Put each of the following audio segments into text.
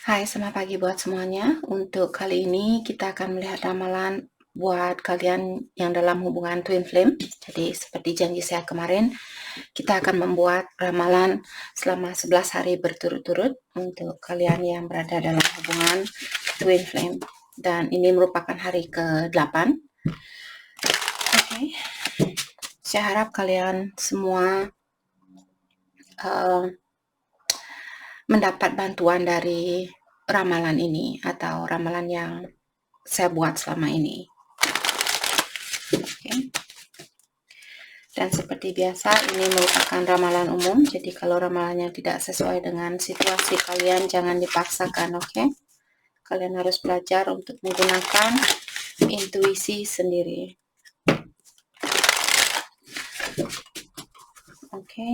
Hai, selamat pagi buat semuanya. Untuk kali ini kita akan melihat ramalan buat kalian yang dalam hubungan twin flame. Jadi seperti janji saya kemarin, kita akan membuat ramalan selama 11 hari berturut-turut untuk kalian yang berada dalam hubungan twin flame. Dan ini merupakan hari ke-8. Oke. Saya harap kalian semua mendapat bantuan dari ramalan ini atau ramalan yang saya buat selama ini. Oke. Dan seperti biasa, ini merupakan ramalan umum. Jadi kalau ramalannya tidak sesuai dengan situasi kalian, jangan dipaksakan, oke? Kalian harus belajar untuk menggunakan intuisi sendiri. Oke,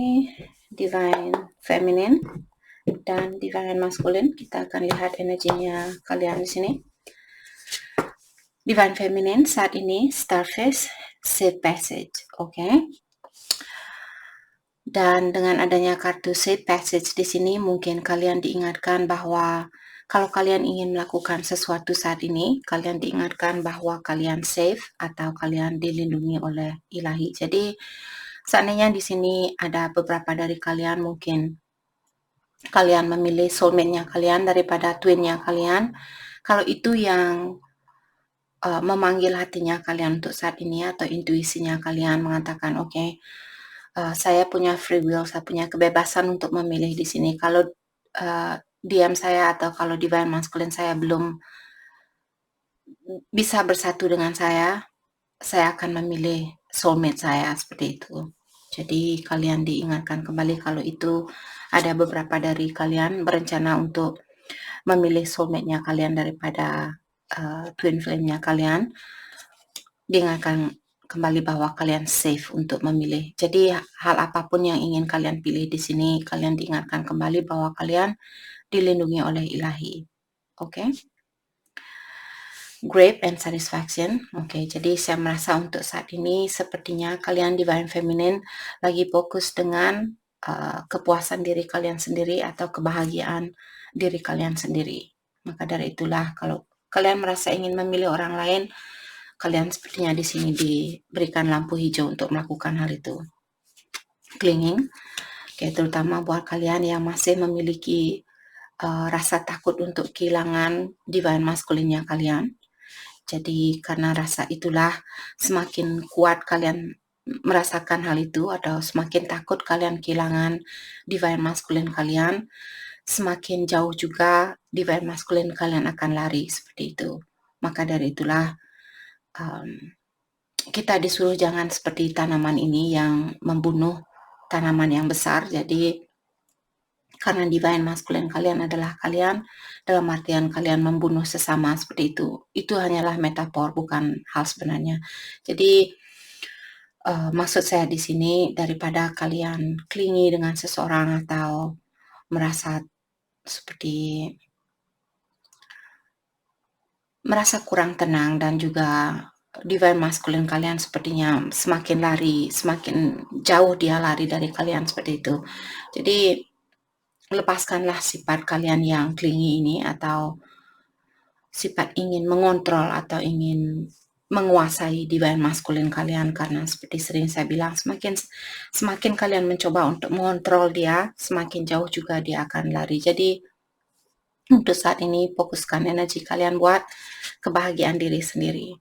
Divine Feminine dan Divine Masculine. Kita akan lihat energinya kalian di sini. Divine Feminine saat ini Starfish Seed Passage, oke? Dan dengan adanya kartu Seed Passage di sini, mungkin kalian diingatkan bahwa kalau kalian ingin melakukan sesuatu saat ini, kalian diingatkan bahwa kalian safe atau kalian dilindungi oleh ilahi. Jadi, seandainya di sini ada beberapa dari kalian, mungkin kalian memilih soulmate-nya kalian daripada twin-nya kalian. Kalau itu yang memanggil hatinya kalian untuk saat ini atau intuisinya kalian mengatakan, oke, saya punya free will, saya punya kebebasan untuk memilih di sini. Kalau DM saya atau kalau Divine Masculine saya belum bisa bersatu dengan saya akan memilih soulmate saya seperti itu. Jadi kalian diingatkan kembali kalau itu ada beberapa dari kalian berencana untuk memilih soulmate-nya kalian daripada twin flame-nya kalian, diingatkan kembali bahwa kalian safe untuk memilih. Jadi hal apapun yang ingin kalian pilih di sini, kalian diingatkan kembali bahwa kalian dilindungi oleh ilahi. Oke? Grape and satisfaction. Oke, jadi saya merasa untuk saat ini sepertinya kalian Divine Feminine lagi fokus dengan kepuasan diri kalian sendiri atau kebahagiaan diri kalian sendiri. Maka dari itulah kalau kalian merasa ingin memilih orang lain, kalian sepertinya di sini diberikan lampu hijau untuk melakukan hal itu. Clinging, oke, terutama buat kalian yang masih memiliki rasa takut untuk kehilangan Divine Masculine-nya kalian. Jadi karena rasa itulah semakin kuat kalian merasakan hal itu atau semakin takut kalian kehilangan Divine Masculine kalian, semakin jauh juga Divine Masculine kalian akan lari seperti itu. Maka dari itulah kita disuruh jangan seperti tanaman ini yang membunuh tanaman yang besar. Jadi karena Divine Masculine kalian adalah kalian, dalam artian kalian membunuh sesama seperti itu. Itu hanyalah metafor, bukan hal sebenarnya. Jadi maksud saya di sini daripada kalian clingy dengan seseorang atau merasa seperti merasa kurang tenang dan juga Divine Masculine kalian sepertinya semakin lari, semakin jauh dia lari dari kalian seperti itu. Jadi lepaskanlah sifat kalian yang clingy ini atau sifat ingin mengontrol atau ingin menguasai Divine Masculine kalian, karena seperti sering saya bilang, semakin kalian mencoba untuk mengontrol dia, semakin jauh juga dia akan lari. Jadi untuk saat ini fokuskan energi kalian buat kebahagiaan diri sendiri.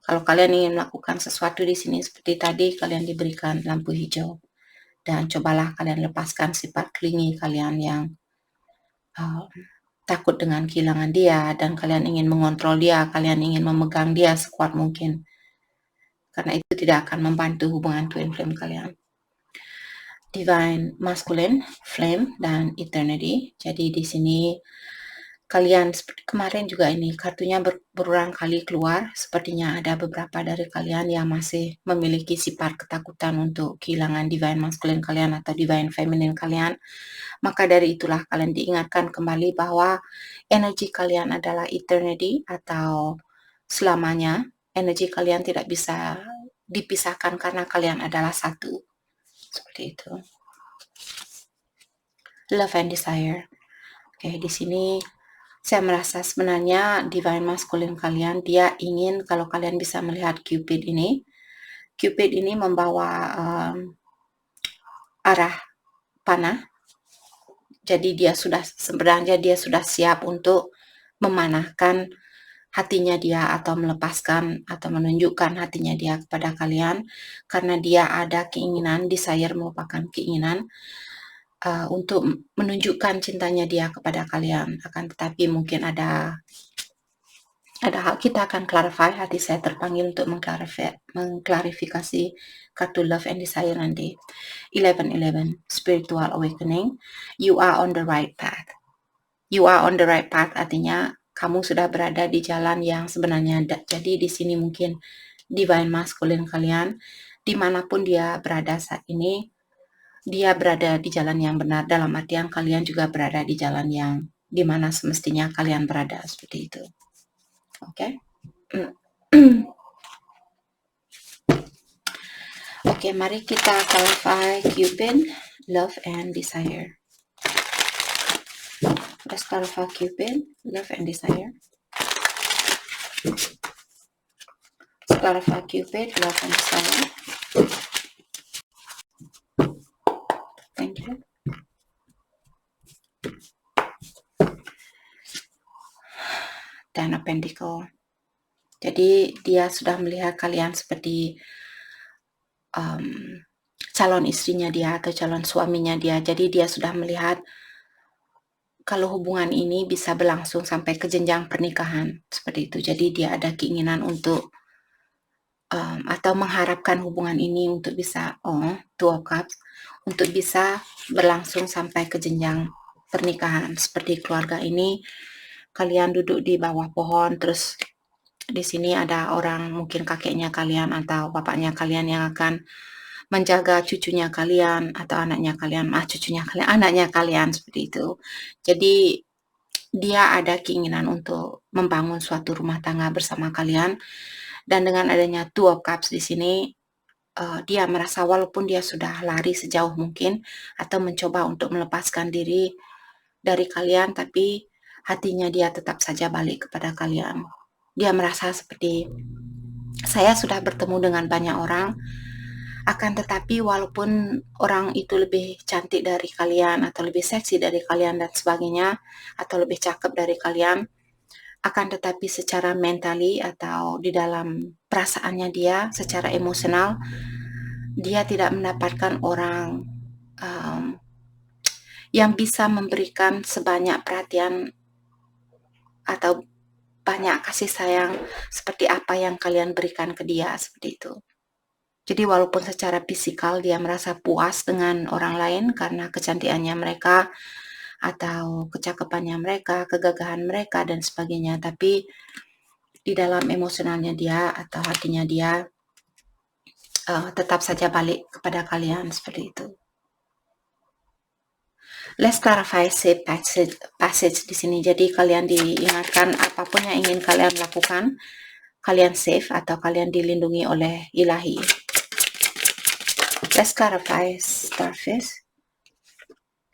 Kalau kalian ingin melakukan sesuatu di sini seperti tadi, kalian diberikan lampu hijau. Dan cobalah kalian lepaskan sifat clingy kalian yang takut dengan kehilangan dia dan kalian ingin mengontrol dia, kalian ingin memegang dia sekuat mungkin. Karena itu tidak akan membantu hubungan twin flame kalian. Divine Masculine, Flame, dan Eternity. Jadi di sini kalian seperti kemarin juga ini kartunya berulang kali keluar. Sepertinya ada beberapa dari kalian yang masih memiliki sifat ketakutan untuk kehilangan Divine Masculine kalian atau Divine Feminine kalian. Maka dari itulah kalian diingatkan kembali bahwa energi kalian adalah eternity atau selamanya. Energi kalian tidak bisa dipisahkan karena kalian adalah satu. Seperti itu. Love and desire. Oke, di sini Saya merasa sebenarnya divine masculine kalian, dia ingin kalau kalian bisa melihat Cupid ini. Cupid ini membawa arah panah. Jadi sebenarnya dia sudah siap untuk memanahkan hatinya dia atau melepaskan atau menunjukkan hatinya dia kepada kalian, karena dia ada keinginan, desire merupakan keinginan untuk menunjukkan cintanya dia kepada kalian. Akan tetapi mungkin ada hal, kita akan clarify, hati saya terpanggil untuk mengklarifikasi kartu love and desire nanti. 1111 spiritual awakening, you are on the right path. You are on the right path artinya kamu sudah berada di jalan yang sebenarnya. Jadi di sini mungkin divine masculine kalian, dimanapun dia berada saat ini, dia berada di jalan yang benar, dalam artian kalian juga berada di jalan yang dimana semestinya kalian berada, seperti itu. Oke. Oke, mari kita clarify Cupid, love and desire. Let's clarify Cupid, love and desire. Let's clarify Cupid, love and desire. Thank you. Ten of Pentacle. Jadi dia sudah melihat kalian seperti calon istrinya dia atau calon suaminya dia. Jadi dia sudah melihat kalau hubungan ini bisa berlangsung sampai ke jenjang pernikahan, seperti itu. Jadi dia ada keinginan untuk atau mengharapkan hubungan ini untuk bisa Two of Cups, untuk bisa berlangsung sampai ke jenjang pernikahan. Seperti keluarga ini, kalian duduk di bawah pohon, terus di sini ada orang, mungkin kakeknya kalian atau bapaknya kalian yang akan menjaga cucunya kalian atau anaknya kalian, anaknya kalian, seperti itu. Jadi dia ada keinginan untuk membangun suatu rumah tangga bersama kalian, dan dengan adanya Two of Cups di sini, dia merasa walaupun dia sudah lari sejauh mungkin atau mencoba untuk melepaskan diri dari kalian, tapi hatinya dia tetap saja balik kepada kalian. Dia merasa seperti, saya sudah bertemu dengan banyak orang, akan tetapi walaupun orang itu lebih cantik dari kalian atau lebih seksi dari kalian dan sebagainya, atau lebih cakep dari kalian, akan tetapi secara mentally atau di dalam perasaannya dia, secara emosional, dia tidak mendapatkan orang yang bisa memberikan sebanyak perhatian atau banyak kasih sayang seperti apa yang kalian berikan ke dia, seperti itu. Jadi walaupun secara fisikal dia merasa puas dengan orang lain karena kecantikannya mereka atau kecakapannya mereka, kegagahan mereka dan sebagainya, tapi di dalam emosionalnya dia atau hatinya dia tetap saja balik kepada kalian, seperti itu. Let's clarify safe passage di sini. Jadi kalian diingatkan apapun yang ingin kalian lakukan, kalian safe atau kalian dilindungi oleh ilahi. Let's clarify Starfish.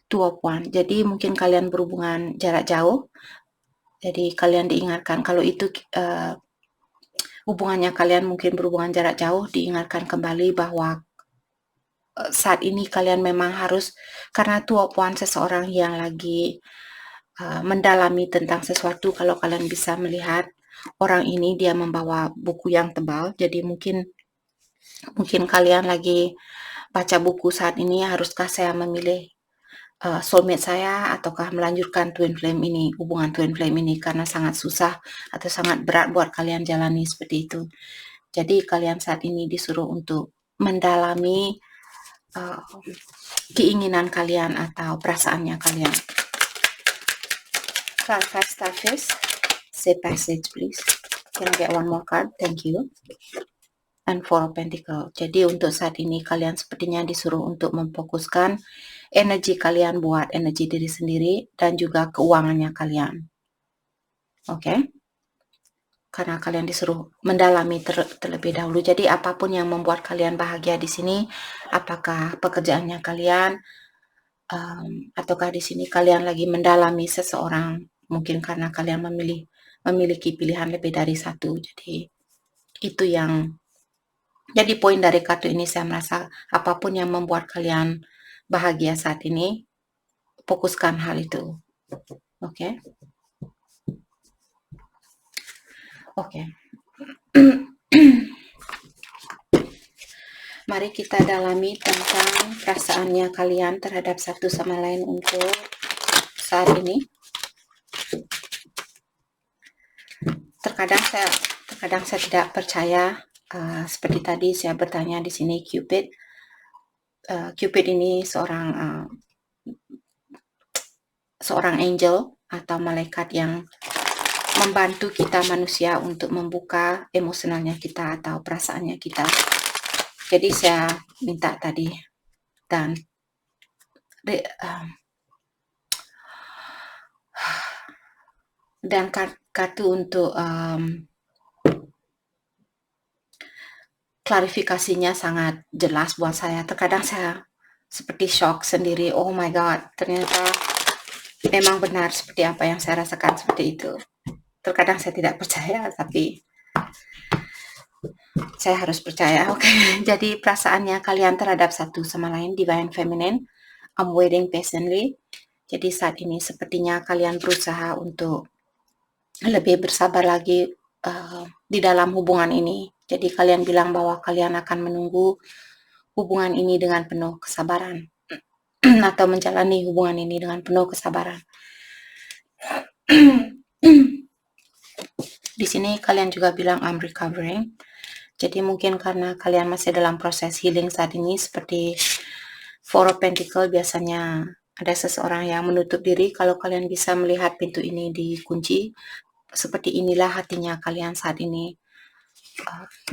Two of Wands. Jadi mungkin kalian berhubungan jarak jauh. Jadi kalian diingatkan kalau itu hubungannya, kalian mungkin berhubungan jarak jauh, diingatkan kembali bahwa saat ini kalian memang harus, karena Two of Wands seseorang yang lagi mendalami tentang sesuatu. Kalau kalian bisa melihat orang ini, dia membawa buku yang tebal. Jadi mungkin kalian lagi baca buku saat ini, haruskah saya memilih soulmate saya ataukah melanjutkan twin flame ini, hubungan twin flame ini, karena sangat susah atau sangat berat buat kalian jalani, seperti itu. Jadi kalian saat ini disuruh untuk mendalami keinginan kalian atau perasaannya kalian. Clarify Starfish, say passage please. Can I get one more card? Thank you. And Four of Pentacles. Jadi untuk saat ini kalian sepertinya disuruh untuk memfokuskan energi kalian buat energi diri sendiri dan juga keuangannya kalian. Oke? Karena kalian disuruh mendalami terlebih dahulu. Jadi apapun yang membuat kalian bahagia di sini, apakah pekerjaannya kalian, ataukah di sini kalian lagi mendalami seseorang Mungkin karena kalian memiliki pilihan lebih dari satu. Jadi itu yang jadi poin dari kartu ini. Saya merasa apapun yang membuat kalian bahagia saat ini, fokuskan hal itu. Oke. Oke. Mari kita dalami tentang perasaannya kalian terhadap satu sama lain untuk saat ini. Terkadang saya tidak percaya, seperti tadi saya bertanya di sini Cupid. Cupid ini seorang angel atau malaikat yang membantu kita manusia untuk membuka emosionalnya kita atau perasaannya kita. Jadi saya minta tadi dan kartu untuk klarifikasinya sangat jelas buat saya. Terkadang saya seperti shock sendiri. Oh my god, ternyata memang benar seperti apa yang saya rasakan seperti itu. Terkadang saya tidak percaya, tapi saya harus percaya. Oke. Jadi perasaannya kalian terhadap satu sama lain, Divine Feminine, I'm waiting patiently. Jadi saat ini sepertinya kalian berusaha untuk lebih bersabar lagi di dalam hubungan ini. Jadi kalian bilang bahwa kalian akan menunggu hubungan ini dengan penuh kesabaran atau menjalani hubungan ini dengan penuh kesabaran. Di sini kalian juga bilang I'm recovering. Jadi mungkin karena kalian masih dalam proses healing saat ini, seperti Four of Pentacles biasanya ada seseorang yang menutup diri. Kalau kalian bisa melihat pintu ini dikunci, seperti inilah hatinya kalian saat ini.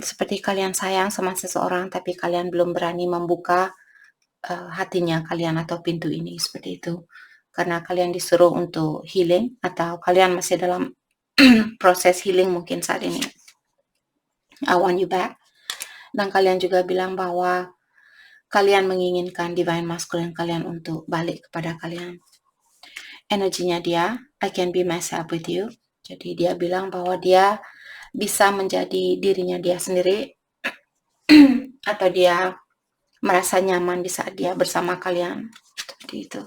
Seperti kalian sayang sama seseorang, tapi kalian belum berani membuka hatinya kalian atau pintu ini, seperti itu. Karena kalian disuruh untuk healing, atau kalian masih dalam proses healing mungkin saat ini. I want you back. Dan kalian juga bilang bahwa kalian menginginkan divine masculine kalian untuk balik kepada kalian. Energinya dia, I can be myself with you. Jadi dia bilang bahwa dia bisa menjadi dirinya dia sendiri atau dia merasa nyaman di saat dia bersama kalian. Seperti itu.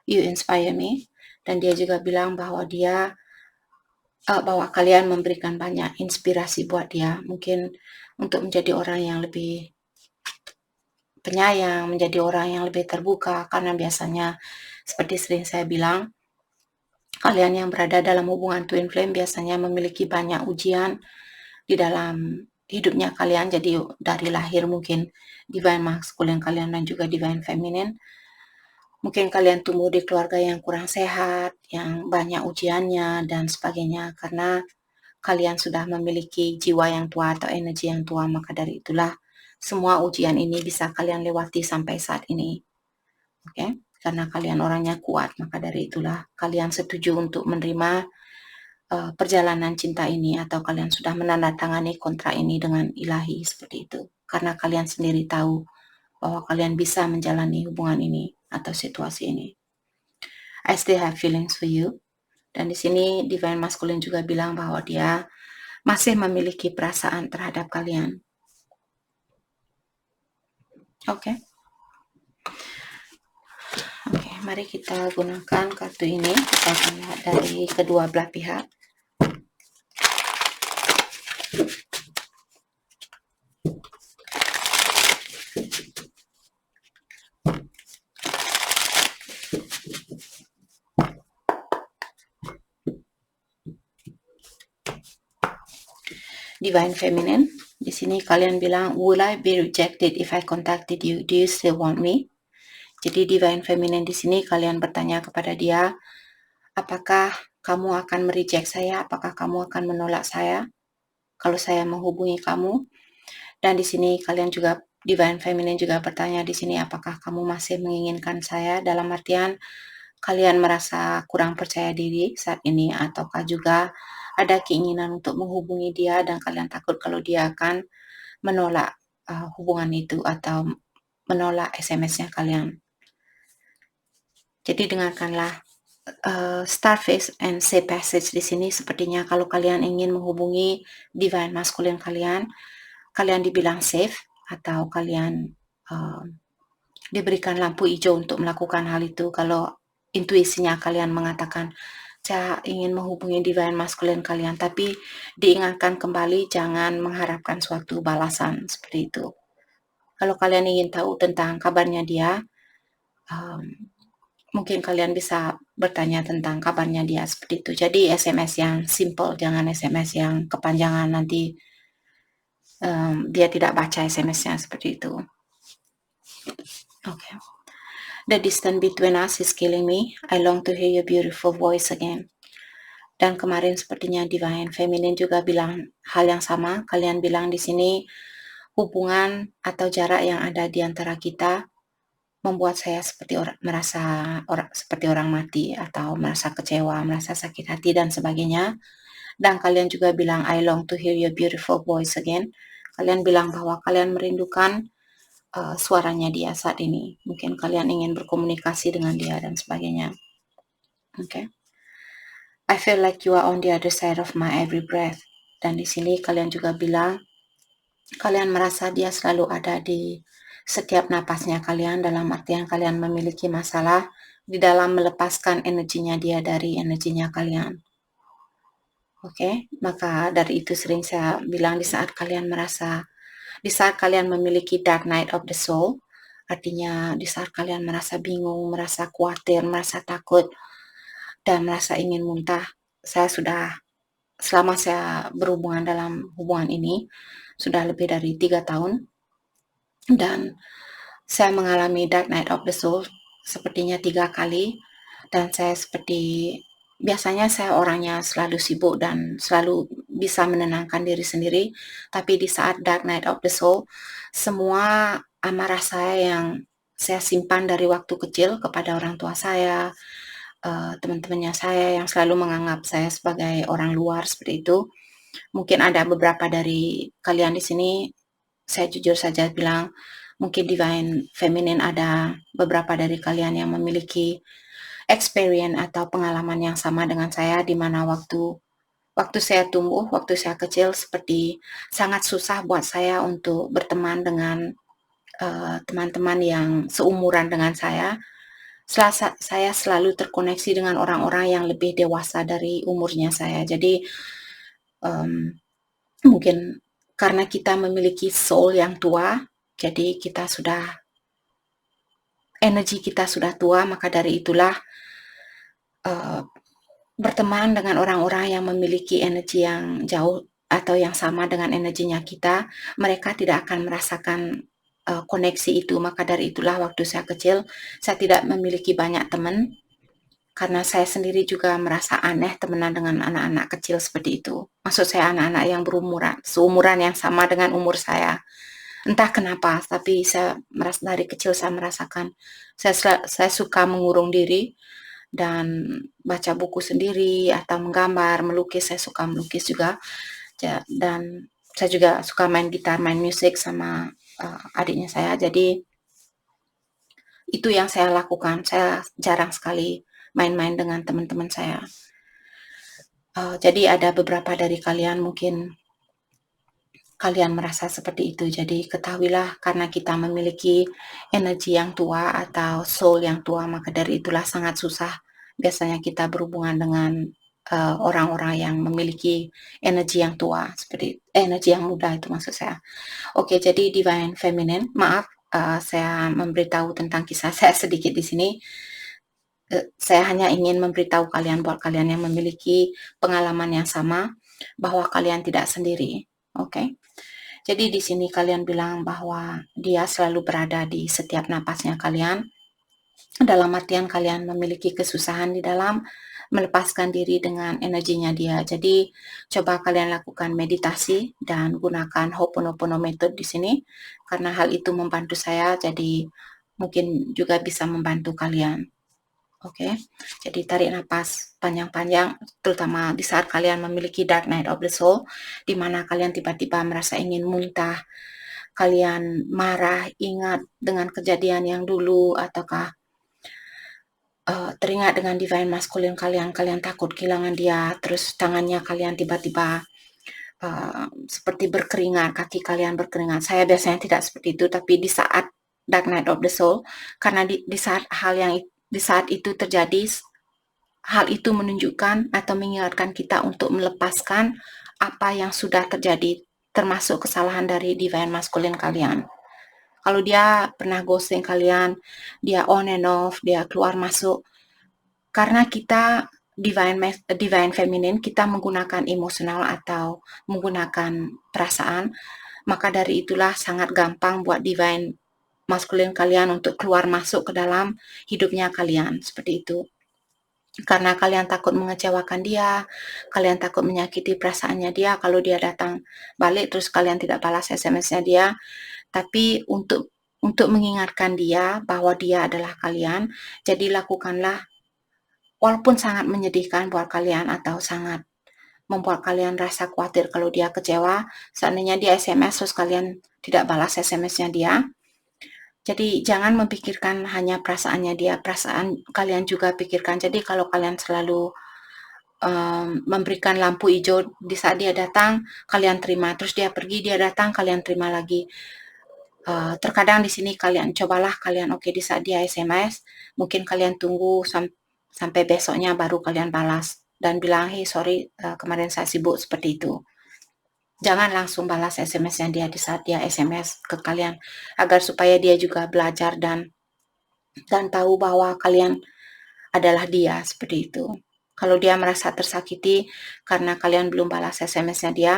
You inspire me. Dan dia juga bilang bahwa bahwa kalian memberikan banyak inspirasi buat dia. Mungkin untuk menjadi orang yang lebih penyayang, menjadi orang yang lebih terbuka. Karena biasanya seperti sering saya bilang, kalian yang berada dalam hubungan twin flame biasanya memiliki banyak ujian di dalam hidupnya kalian. Jadi dari lahir mungkin divine masculine kalian dan juga divine feminine. Mungkin kalian tumbuh di keluarga yang kurang sehat, yang banyak ujiannya dan sebagainya. Karena kalian sudah memiliki jiwa yang tua atau energi yang tua, maka dari itulah semua ujian ini bisa kalian lewati sampai saat ini. Oke? Karena kalian orangnya kuat, maka dari itulah kalian setuju untuk menerima perjalanan cinta ini, atau kalian sudah menandatangani kontrak ini dengan ilahi seperti itu. Karena kalian sendiri tahu bahwa kalian bisa menjalani hubungan ini atau situasi ini. I still have feelings for you. Dan di sini divine masculine juga bilang bahwa dia masih memiliki perasaan terhadap kalian. Oke. Oke, mari kita gunakan kartu ini. Kita akan lihat dari kedua belah pihak. Divine Feminine. Di sini kalian bilang, will I be rejected if I contacted you? Do you still want me? Jadi Divine Feminine di sini kalian bertanya kepada dia, apakah kamu akan mereject saya? Apakah kamu akan menolak saya kalau saya menghubungi kamu? Dan di sini kalian juga, Divine Feminine juga bertanya di sini, apakah kamu masih menginginkan saya? Dalam artian kalian merasa kurang percaya diri saat ini, ataukah juga ada keinginan untuk menghubungi dia dan kalian takut kalau dia akan menolak hubungan itu atau menolak SMS-nya kalian. Jadi dengarkanlah Starface and Sea Passage di sini sepertinya kalau kalian ingin menghubungi divine masculine kalian, kalian dibilang safe atau kalian diberikan lampu hijau untuk melakukan hal itu. Kalau intuisinya kalian mengatakan saya ingin menghubungi divine masculine kalian, tapi diingatkan kembali jangan mengharapkan suatu balasan seperti itu. Kalau kalian ingin tahu tentang kabarnya dia, mungkin kalian bisa bertanya tentang kabarnya dia seperti itu. Jadi SMS yang simple, jangan SMS yang kepanjangan nanti dia tidak baca SMS-nya seperti itu. Okay. The distance between us is killing me. I long to hear your beautiful voice again. Dan kemarin sepertinya Divine Feminine juga bilang hal yang sama. Kalian bilang di sini hubungan atau jarak yang ada di antara kita membuat saya seperti seperti orang mati atau merasa kecewa, merasa sakit hati dan sebagainya. Dan kalian juga bilang I long to hear your beautiful voice again. Kalian bilang bahwa kalian merindukan suaranya dia saat ini. Mungkin kalian ingin berkomunikasi dengan dia dan sebagainya. Okay. I feel like you are on the other side of my every breath. Dan di sini kalian juga bilang kalian merasa dia selalu ada di setiap napasnya kalian, dalam artian kalian memiliki masalah di dalam melepaskan energinya dia dari energinya kalian. Oke, maka dari itu sering saya bilang di saat kalian memiliki dark night of the soul, artinya di saat kalian merasa bingung, merasa khawatir, merasa takut, dan merasa ingin muntah, selama saya berhubungan dalam hubungan ini, sudah lebih dari 3 tahun, dan saya mengalami dark night of the soul sepertinya 3 kali, dan biasanya saya orangnya selalu sibuk dan selalu bisa menenangkan diri sendiri, tapi di saat dark night of the soul, semua amarah saya yang saya simpan dari waktu kecil kepada orang tua saya, teman-temannya saya yang selalu menganggap saya sebagai orang luar seperti itu. Mungkin ada beberapa dari kalian di sini, saya jujur saja bilang, mungkin Divine Feminine ada beberapa dari kalian yang memiliki experience atau pengalaman yang sama dengan saya, di mana waktu saya tumbuh, waktu saya kecil, seperti sangat susah buat saya untuk berteman dengan teman-teman yang seumuran dengan saya. Saya selalu terkoneksi dengan orang-orang yang lebih dewasa dari umurnya saya. Jadi mungkin karena kita memiliki soul yang tua, jadi energi kita sudah tua, maka dari itulah berteman dengan orang-orang yang memiliki energi yang jauh atau yang sama dengan energinya kita, mereka tidak akan merasakan koneksi itu. Maka dari itulah waktu saya kecil, saya tidak memiliki banyak teman, karena saya sendiri juga merasa aneh temenan dengan anak-anak kecil seperti itu. Maksud saya anak-anak yang seumuran yang sama dengan umur saya. Entah kenapa, tapi dari kecil saya merasakan, saya suka mengurung diri dan baca buku sendiri atau menggambar, melukis, saya suka melukis juga. Dan saya juga suka main gitar, main musik sama adiknya saya. Jadi itu yang saya lakukan. Saya jarang sekali main-main dengan teman-teman saya. Jadi ada beberapa dari kalian mungkin kalian merasa seperti itu. Jadi ketahuilah, karena kita memiliki energi yang tua atau soul yang tua, maka dari itulah sangat susah biasanya kita berhubungan dengan orang-orang yang memiliki energi yang tua, seperti energi yang muda itu maksud saya. Oke, jadi Divine Feminine, maaf saya memberitahu tentang kisah saya sedikit di sini. Saya hanya ingin memberitahu kalian, buat kalian yang memiliki pengalaman yang sama, bahwa kalian tidak sendiri. Oke. Jadi di sini kalian bilang bahwa dia selalu berada di setiap napasnya kalian. Dalam artian kalian memiliki kesusahan di dalam melepaskan diri dengan energinya dia. Jadi coba kalian lakukan meditasi dan gunakan Ho'oponopono method di sini, karena hal itu membantu saya, jadi mungkin juga bisa membantu kalian. Oke, jadi tarik nafas panjang-panjang, terutama di saat kalian memiliki dark night of the soul, di mana kalian tiba-tiba merasa ingin muntah, kalian marah, ingat dengan kejadian yang dulu, ataukah teringat dengan divine masculine kalian takut kehilangan dia, terus tangannya kalian tiba-tiba seperti berkeringat, kaki kalian berkeringat. Saya biasanya tidak seperti itu, tapi di saat Dark Night of the Soul, karena di saat itu terjadi, hal itu menunjukkan atau mengingatkan kita untuk melepaskan apa yang sudah terjadi, termasuk kesalahan dari divine masculine kalian. Kalau dia pernah ghosting kalian, dia on and off, dia keluar masuk, karena kita divine feminine, kita menggunakan emosional atau menggunakan perasaan, maka dari itulah sangat gampang buat divine masculine kalian untuk keluar masuk ke dalam hidupnya kalian, seperti itu. Karena kalian takut mengecewakan dia, kalian takut menyakiti perasaannya dia kalau dia datang balik terus kalian tidak balas SMS-nya dia. Tapi untuk mengingatkan dia bahwa dia adalah kalian, jadi lakukanlah, walaupun sangat menyedihkan buat kalian atau sangat membuat kalian rasa khawatir kalau dia kecewa, seandainya dia SMS terus kalian tidak balas SMS-nya dia. Jadi jangan memikirkan hanya perasaannya dia, perasaan kalian juga pikirkan. Jadi kalau kalian selalu memberikan lampu hijau di saat dia datang, kalian terima. Terus dia pergi, dia datang, kalian terima lagi. Terkadang di sini cobalah kalian di saat dia SMS, mungkin kalian tunggu sampai besoknya baru kalian balas dan bilang, hey sorry, kemarin saya sibuk, seperti itu. Jangan langsung balas SMS-nya dia di saat dia SMS ke kalian, agar supaya dia juga belajar dan tahu bahwa kalian adalah dia, seperti itu. Kalau dia merasa tersakiti karena kalian belum balas SMS-nya dia,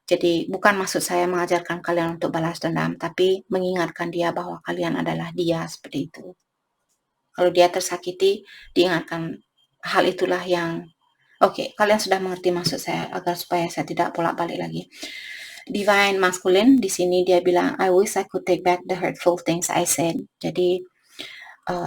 jadi bukan maksud saya mengajarkan kalian untuk balas dendam, tapi mengingatkan dia bahwa kalian adalah dia, seperti itu. Kalau dia tersakiti, diingatkan hal itulah yang kalian sudah mengerti maksud saya, agar supaya saya tidak bolak-balik lagi. Divine masculine di sini dia bilang, I wish I could take back the hurtful things I said. Jadi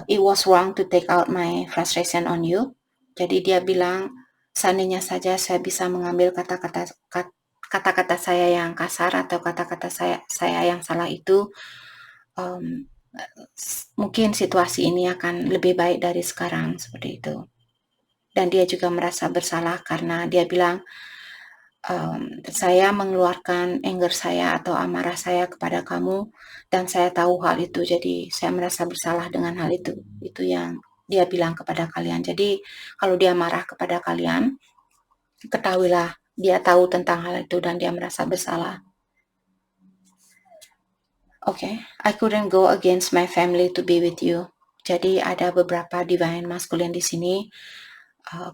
it was wrong to take out my frustration on you. Jadi dia bilang, seandainya saja saya bisa mengambil kata-kata saya yang kasar atau kata-kata saya yang salah itu, mungkin situasi ini akan lebih baik dari sekarang, seperti itu. Dan dia juga merasa bersalah karena dia bilang, saya mengeluarkan anger saya atau amarah saya kepada kamu dan saya tahu hal itu, jadi saya merasa bersalah dengan hal itu. Itu yang dia bilang kepada kalian. Jadi kalau dia marah kepada kalian, ketahuilah dia tahu tentang hal itu dan dia merasa bersalah. I couldn't go against my family to be with you. Jadi ada beberapa divine masculine di sini,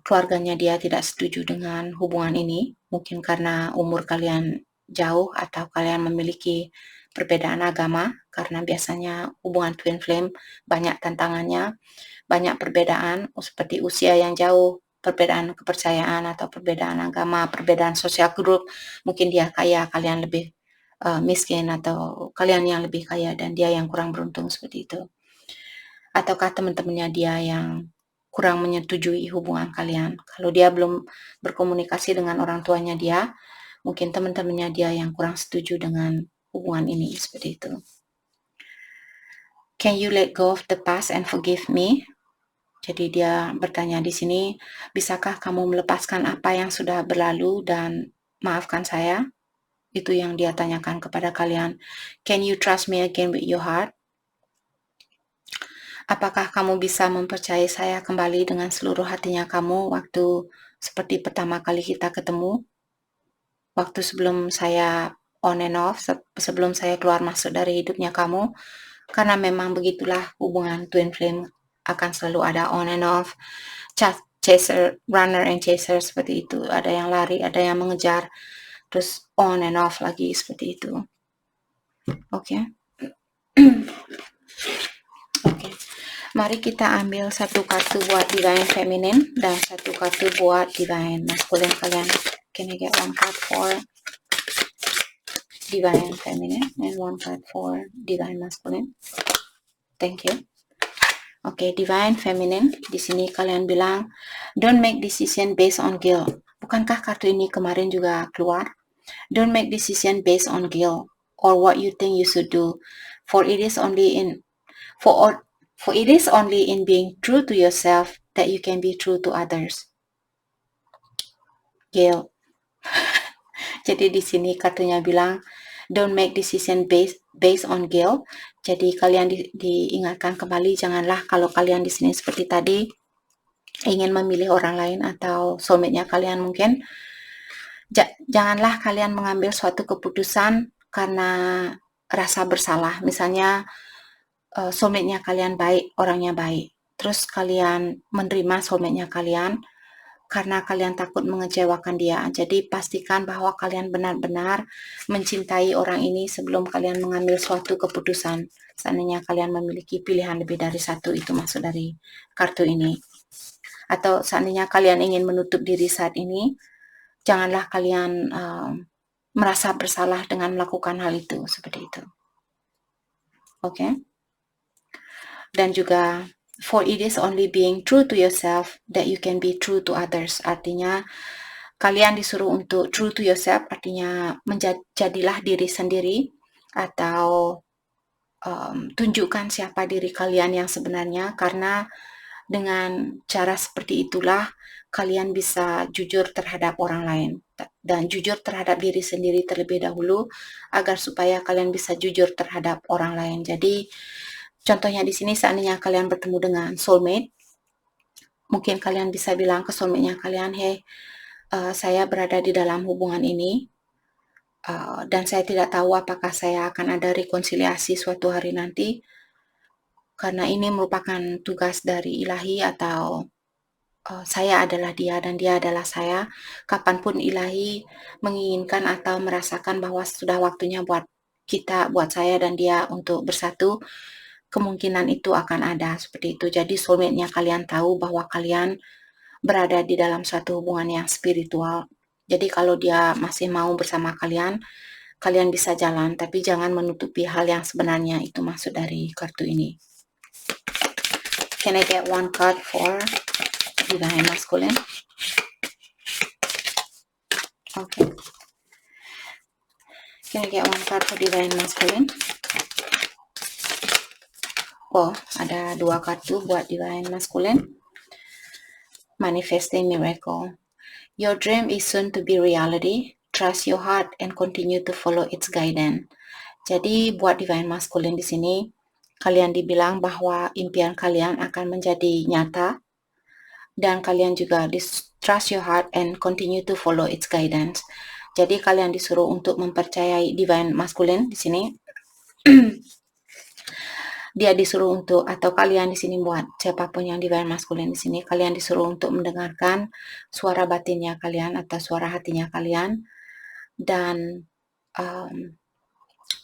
keluarganya dia tidak setuju dengan hubungan ini, mungkin karena umur kalian jauh atau kalian memiliki perbedaan agama, karena biasanya hubungan twin flame banyak tantangannya, banyak perbedaan seperti usia yang jauh, perbedaan kepercayaan atau perbedaan agama, perbedaan sosial grup, mungkin dia kaya, kalian lebih miskin, atau kalian yang lebih kaya dan dia yang kurang beruntung, seperti itu. Ataukah teman-temannya dia yang kurang menyetujui hubungan kalian. Kalau dia belum berkomunikasi dengan orang tuanya dia, mungkin teman-temannya dia yang kurang setuju dengan hubungan ini, seperti itu. Can you let go of the past and forgive me? Jadi dia bertanya di sini, bisakah kamu melepaskan apa yang sudah berlalu dan maafkan saya? Itu yang dia tanyakan kepada kalian. Can you trust me again with your heart? Apakah kamu bisa mempercayai saya kembali dengan seluruh hatinya kamu waktu seperti pertama kali kita ketemu? Waktu sebelum saya on and off, sebelum saya keluar masuk dari hidupnya kamu, karena memang begitulah hubungan twin flame, akan selalu ada on and off, chaser, runner and chaser, seperti itu. Ada yang lari, ada yang mengejar, terus on and off lagi, seperti itu. Oke. Mari kita ambil satu kartu buat divine feminine dan satu kartu buat divine masculine kalian. Can I get one card for divine feminine and one card for divine masculine? Thank you. Divine feminine, di sini kalian bilang, don't make decision based on guilt. Bukankah kartu ini kemarin juga keluar? Don't make decision based on guilt or what you think you should do, for it is only For it is only in being true to yourself that you can be true to others. Gail. Jadi di sini kartunya bilang, don't make decision based on guilt. Jadi kalian diingatkan kembali, janganlah kalau kalian di sini seperti tadi ingin memilih orang lain atau soulmate-nya kalian mungkin, janganlah kalian mengambil suatu keputusan karena rasa bersalah. Misalnya soulmate-nya kalian baik, orangnya baik, terus kalian menerima soulmate-nya kalian karena kalian takut mengecewakan dia. Jadi pastikan bahwa kalian benar-benar mencintai orang ini sebelum kalian mengambil suatu keputusan. Seandainya kalian memiliki pilihan lebih dari satu, itu maksud dari kartu ini. Atau seandainya kalian ingin menutup diri saat ini, janganlah kalian merasa bersalah dengan melakukan hal itu, seperti itu. Oke? Dan juga, for it is only being true to yourself that you can be true to others. Artinya, kalian disuruh untuk true to yourself, artinya menjadilah diri sendiri, atau tunjukkan siapa diri kalian yang sebenarnya, karena dengan cara seperti itulah kalian bisa jujur terhadap orang lain dan jujur terhadap diri sendiri terlebih dahulu, agar supaya kalian bisa jujur terhadap orang lain. Jadi contohnya di sini, seandainya kalian bertemu dengan soulmate, mungkin kalian bisa bilang ke soulmate-nya kalian, hey, saya berada di dalam hubungan ini, dan saya tidak tahu apakah saya akan ada rekonsiliasi suatu hari nanti, karena ini merupakan tugas dari ilahi, atau saya adalah dia dan dia adalah saya. Kapanpun ilahi menginginkan atau merasakan bahwa sudah waktunya buat saya dan dia untuk bersatu, kemungkinan itu akan ada seperti itu. Jadi soulmate-nya kalian tahu bahwa kalian berada di dalam suatu hubungan yang spiritual. Jadi kalau dia masih mau bersama kalian, kalian bisa jalan, tapi jangan menutupi hal yang sebenarnya. Itu maksud dari kartu ini. Can I get one card for Divine Masculine? Okay. Can I get one card for Divine Masculine? Oh, ada 2 kartu buat Divine Masculine. Manifesting Miracle. Your dream is soon to be reality. Trust your heart and continue to follow its guidance. Jadi buat Divine Masculine di sini, kalian dibilang bahwa impian kalian akan menjadi nyata, dan kalian juga trust your heart and continue to follow its guidance. Jadi kalian disuruh untuk mempercayai Divine Masculine di sini. Dia disuruh untuk, atau kalian di sini buat siapapun yang Divine Masculine di sini, kalian disuruh untuk mendengarkan suara batinnya kalian atau suara hatinya kalian, dan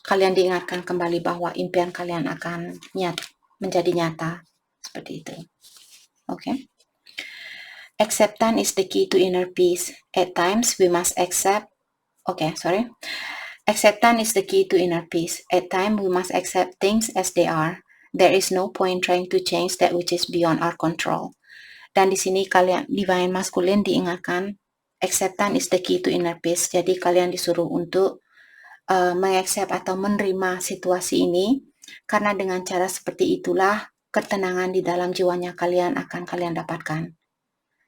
kalian diingatkan kembali bahwa impian kalian akan menjadi nyata, seperti itu. Okay? Acceptance is the key to inner peace. At times we must accept. Acceptance is the key to inner peace. At times we must accept things as they are. There is no point trying to change that which is beyond our control. Dan di sini kalian Divine Masculine diingatkan, acceptance is the key to inner peace. Jadi kalian disuruh untuk mengaccept atau menerima situasi ini, karena dengan cara seperti itulah ketenangan di dalam jiwanya kalian akan kalian dapatkan.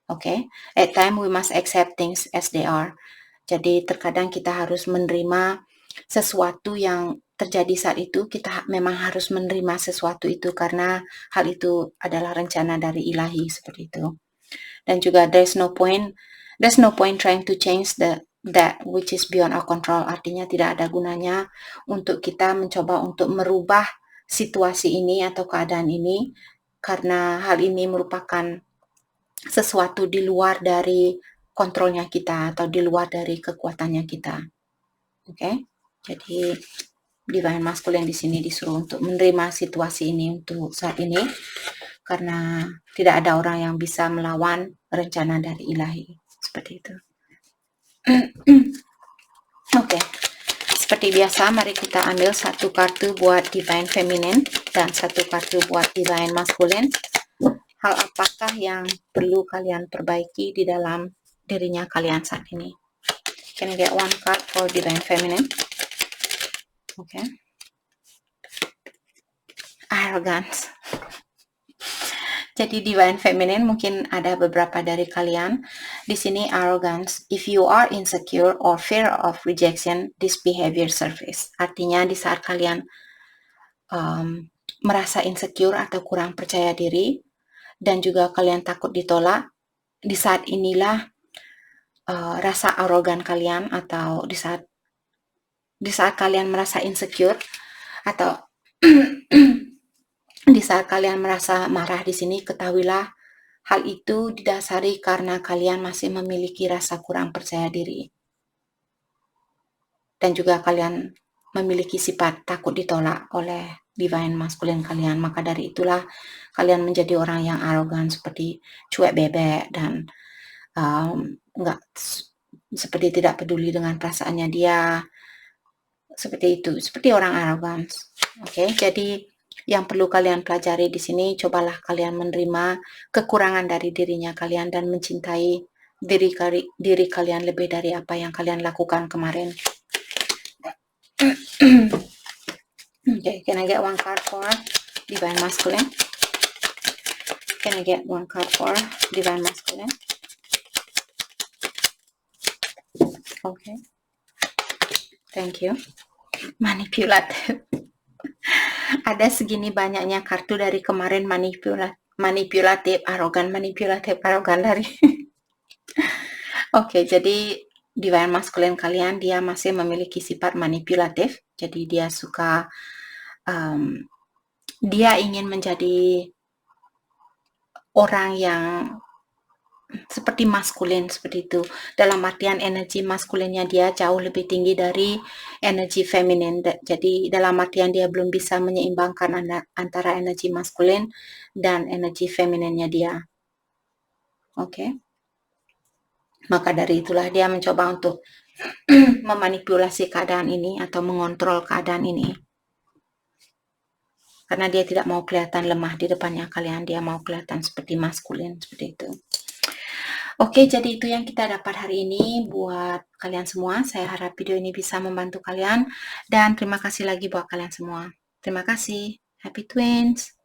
Okay? At time we must accept things as they are. Jadi terkadang kita harus menerima sesuatu yang terjadi saat itu. Kita memang harus menerima sesuatu itu karena hal itu adalah rencana dari ilahi, seperti itu. Dan juga there's no point trying to change that which is beyond our control. Artinya tidak ada gunanya untuk kita mencoba untuk merubah situasi ini atau keadaan ini, karena hal ini merupakan sesuatu di luar dari kontrolnya kita atau di luar dari kekuatannya kita. Oke? Jadi Divine Masculine di sini disuruh untuk menerima situasi ini untuk saat ini, karena tidak ada orang yang bisa melawan rencana dari ilahi. Seperti itu. Oke. Seperti biasa, mari kita ambil 1 kartu buat Divine Feminine dan 1 kartu buat Divine Masculine. Hal apakah yang perlu kalian perbaiki di dalam dirinya kalian saat ini? Can I get one card for Divine Feminine? Okay. Arrogance. Jadi divine feminine mungkin ada beberapa dari kalian. Di sini arrogance. If you are insecure or fear of rejection, this behavior surface. Artinya di saat kalian merasa insecure atau kurang percaya diri dan juga kalian takut ditolak, di saat inilah rasa arogan kalian, atau di saat kalian merasa insecure atau di saat kalian merasa marah di sini, ketahuilah hal itu didasari karena kalian masih memiliki rasa kurang percaya diri. Dan juga kalian memiliki sifat takut ditolak oleh divine masculine kalian. Maka dari itulah kalian menjadi orang yang arogan, seperti cuek bebek dan enggak, seperti tidak peduli dengan perasaannya dia. Seperti itu, seperti orang arogan. Oke, jadi yang perlu kalian pelajari di sini, cobalah kalian menerima kekurangan dari dirinya kalian dan mencintai diri kalian lebih dari apa yang kalian lakukan kemarin. Okay, can I get one card for divine masculine? Can I get one card for divine masculine? Okay, thank you. Manipulatif. Ada segini banyaknya kartu dari kemarin, manipulatif, arogan dari Oke, jadi divine masculine kalian, dia masih memiliki sifat manipulatif. Jadi dia suka, dia ingin menjadi orang yang seperti maskulin, seperti itu. Dalam artian energi maskulinnya dia jauh lebih tinggi dari energi feminin. Jadi dalam artian dia belum bisa menyeimbangkan antara energi maskulin dan energi femininnya dia. Oke. Maka dari itulah dia mencoba untuk memanipulasi keadaan ini atau mengontrol keadaan ini. Karena dia tidak mau kelihatan lemah di depannya kalian, dia mau kelihatan seperti maskulin, seperti itu. Oke, jadi itu yang kita dapat hari ini buat kalian semua. Saya harap video ini bisa membantu kalian, dan terima kasih lagi buat kalian semua. Terima kasih. Happy Twins.